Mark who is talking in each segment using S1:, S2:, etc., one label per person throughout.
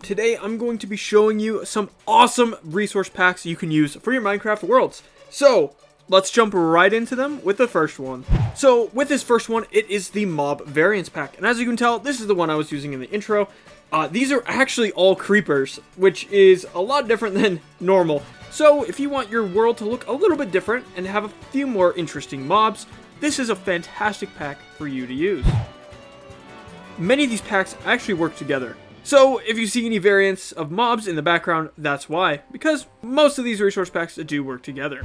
S1: Today I'm going to be showing you some awesome resource packs you can use for your Minecraft worlds. So, let's jump right into them with the first one. So, with this first one, it is the Mob Variants pack. And as you can tell, this is the one I was using in the intro. These are actually all creepers, which is a lot different than normal. So, if you want your world to look a little bit different and have a few more interesting mobs, this is a fantastic pack for you to use. Many of these packs actually work together. So, if you see any variants of mobs in the background, that's why, because most of these resource packs do work together.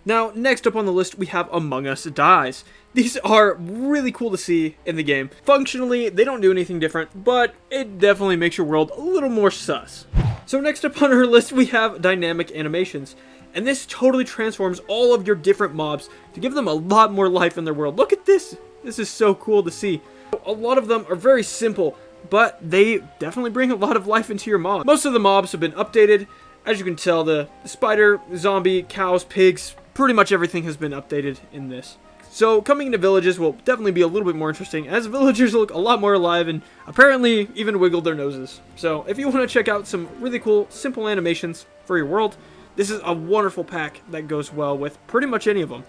S1: Now, next up on the list, we have Among Us Dies. These are really cool to see in the game. Functionally, they don't do anything different, but it definitely makes your world a little more sus. So next up on our list, we have Dynamic Animations. And this totally transforms all of your different mobs to give them a lot more life in their world. Look at this! This is so cool to see. A lot of them are very simple, but they definitely bring a lot of life into your mob. Most of the mobs have been updated. As you can tell, the spider, zombie, cows, pigs, pretty much everything has been updated in this. So coming into villages will definitely be a little bit more interesting, as villagers look a lot more alive and apparently even wiggle their noses. So if you want to check out some really cool, simple animations for your world, this is a wonderful pack that goes well with pretty much any of them.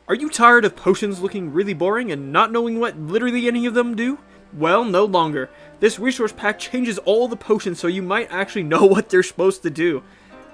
S1: Are you tired of potions looking really boring and not knowing what literally any of them do? Well, no longer. This resource pack changes all the potions so you might actually know what they're supposed to do.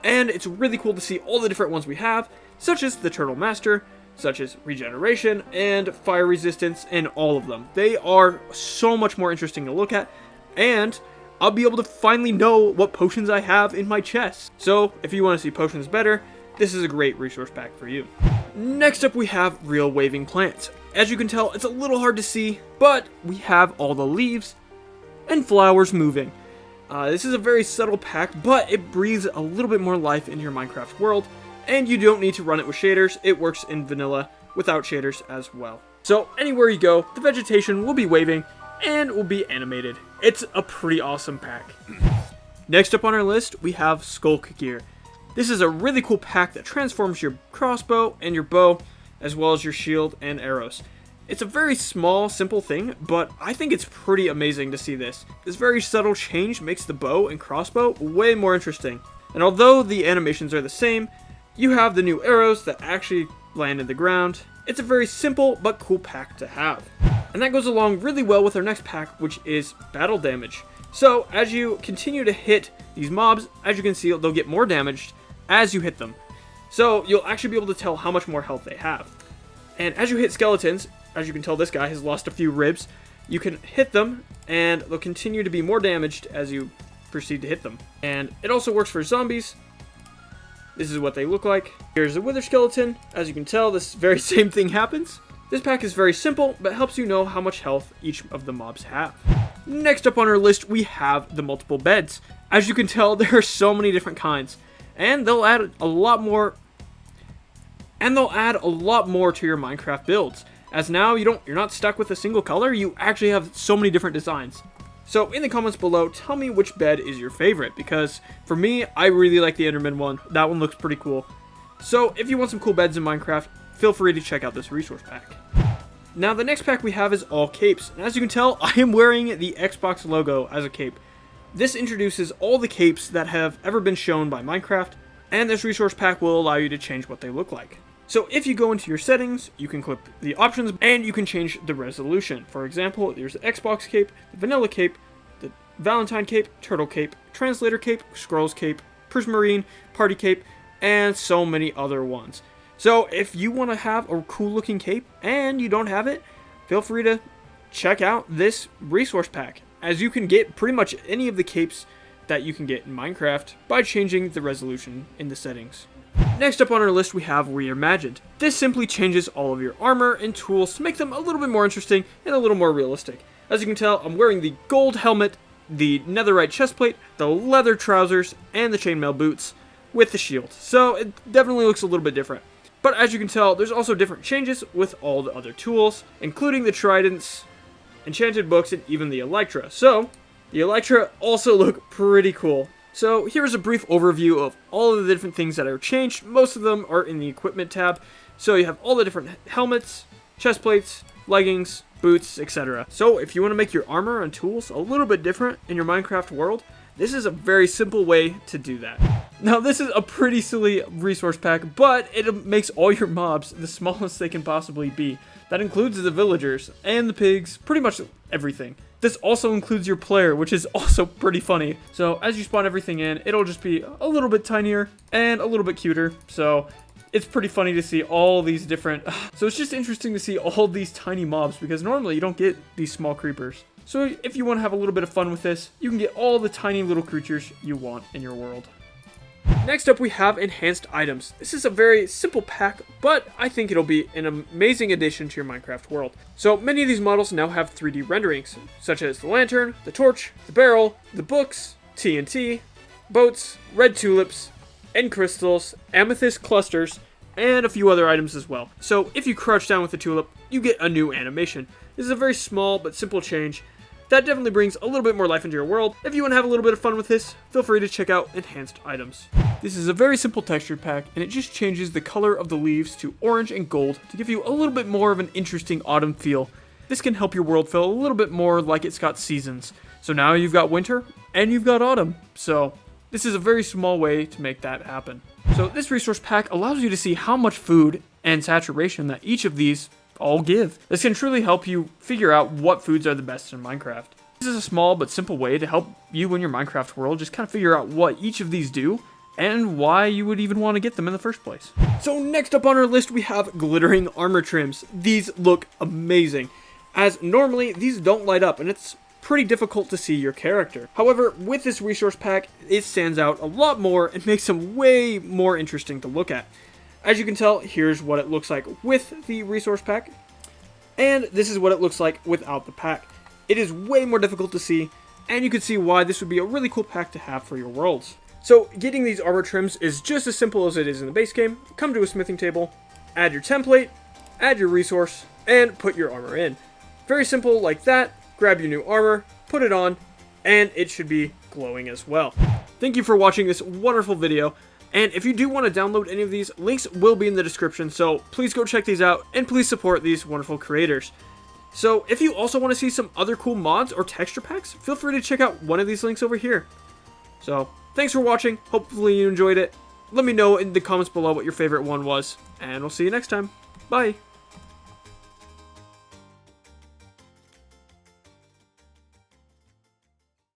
S1: And it's really cool to see all the different ones we have, such as the Turtle Master, such as Regeneration, and Fire Resistance, and all of them. They are so much more interesting to look at, and I'll be able to finally know what potions I have in my chest. So, if you want to see potions better, this is a great resource pack for you. Next up, we have Real Waving Plants. As you can tell, it's a little hard to see, but we have all the leaves and flowers moving. This is a very subtle pack, but it breathes a little bit more life into your Minecraft world, and you don't need to run it with shaders. It works in vanilla without shaders as well. So anywhere you go, the vegetation will be waving and will be animated. It's a pretty awesome pack. Next up on our list, we have Sculk Gear. This is a really cool pack that transforms your crossbow and your bow, as well as your shield and arrows. It's a very small, simple thing, but I think it's pretty amazing to see this. This very subtle change makes the bow and crossbow way more interesting. And although the animations are the same, you have the new arrows that actually land in the ground. It's a very simple but cool pack to have. And that goes along really well with our next pack, which is Battle Damage. So as you continue to hit these mobs, as you can see, they'll get more damaged as you hit them. So you'll actually be able to tell how much more health they have. And as you hit skeletons, as you can tell, this guy has lost a few ribs. You can hit them, and they'll continue to be more damaged as you proceed to hit them. And it also works for zombies. This is what they look like. Here's a wither skeleton. As you can tell, this very same thing happens. This pack is very simple, but helps you know how much health each of the mobs have. Next up on our list, we have the multiple beds. As you can tell, there are so many different kinds, and they'll add a lot more. And they'll add a lot more to your Minecraft builds, as now you're not stuck with a single color. You actually have so many different designs. So in the comments below, tell me which bed is your favorite, because for me, I really like the Enderman one. That one looks pretty cool. So if you want some cool beds in Minecraft, feel free to check out this resource pack. Now the next pack we have is all capes. And as you can tell, I am wearing the Xbox logo as a cape. This introduces all the capes that have ever been shown by Minecraft, and this resource pack will allow you to change what they look like. So if you go into your settings, you can click the options and you can change the resolution. For example, there's the Xbox cape, the vanilla cape, the Valentine cape, turtle cape, translator cape, scrolls cape, prismarine, party cape, and so many other ones. So if you want to have a cool looking cape and you don't have it, feel free to check out this resource pack, as you can get pretty much any of the capes that you can get in Minecraft by changing the resolution in the settings. Next up on our list, we have Reimagined. This simply changes all of your armor and tools to make them a little bit more interesting and a little more realistic. As you can tell, I'm wearing the gold helmet, the netherite chestplate, the leather trousers, and the chainmail boots with the shield. So it definitely looks a little bit different. But as you can tell, there's also different changes with all the other tools, including the tridents, enchanted books, and even the elytra. So the elytra also look pretty cool. So here's a brief overview of all of the different things that are changed. Most of them are in the equipment tab. So you have all the different helmets, chest plates, leggings, boots, etc. So if you want to make your armor and tools a little bit different in your Minecraft world, this is a very simple way to do that. Now, this is a pretty silly resource pack, but it makes all your mobs the smallest they can possibly be. That includes the villagers and the pigs, pretty much everything. This also includes your player, which is also pretty funny. So as you spawn everything in, it'll just be a little bit tinier and a little bit cuter. So it's pretty funny to see all these different... So it's just interesting to see all these tiny mobs, because normally you don't get these small creepers. So if you want to have a little bit of fun with this, you can get all the tiny little creatures you want in your world. Next up, we have enhanced items. This is a very simple pack, but I think it'll be an amazing addition to your Minecraft world. So many of these models now have 3D renderings, such as the lantern, the torch, the barrel, the books, TNT, boats, red tulips, end crystals, amethyst clusters, and a few other items as well. So if you crouch down with the tulip, you get a new animation. This is a very small but simple change that definitely brings a little bit more life into your world. If you want to have a little bit of fun with this, feel free to check out enhanced items. This is a very simple texture pack, and it just changes the color of the leaves to orange and gold to give you a little bit more of an interesting autumn feel. This can help your world feel a little bit more like it's got seasons. So now you've got winter and you've got autumn. So this is a very small way to make that happen. So this resource pack allows you to see how much food and saturation that each of these all give. This can truly help you figure out what foods are the best in Minecraft. This is a small but simple way to help you in your Minecraft world just kind of figure out what each of these do and why you would even want to get them in the first place. So next up on our list, we have glittering armor trims. These look amazing, as normally these don't light up and it's pretty difficult to see your character. However, with this resource pack, it stands out a lot more and makes them way more interesting to look at. As you can tell, here's what it looks like with the resource pack, and this is what it looks like without the pack. It is way more difficult to see, and you can see why this would be a really cool pack to have for your worlds. So getting these armor trims is just as simple as it is in the base game. Come to a smithing table, add your template, add your resource, and put your armor in. Very simple like that. Grab your new armor, put it on, and it should be glowing as well. Thank you for watching this wonderful video. And if you do want to download any of these, links will be in the description, so please go check these out, and please support these wonderful creators. So if you also want to see some other cool mods or texture packs, feel free to check out one of these links over here. So, thanks for watching, hopefully you enjoyed it. Let me know in the comments below what your favorite one was, and we'll see you next time. Bye!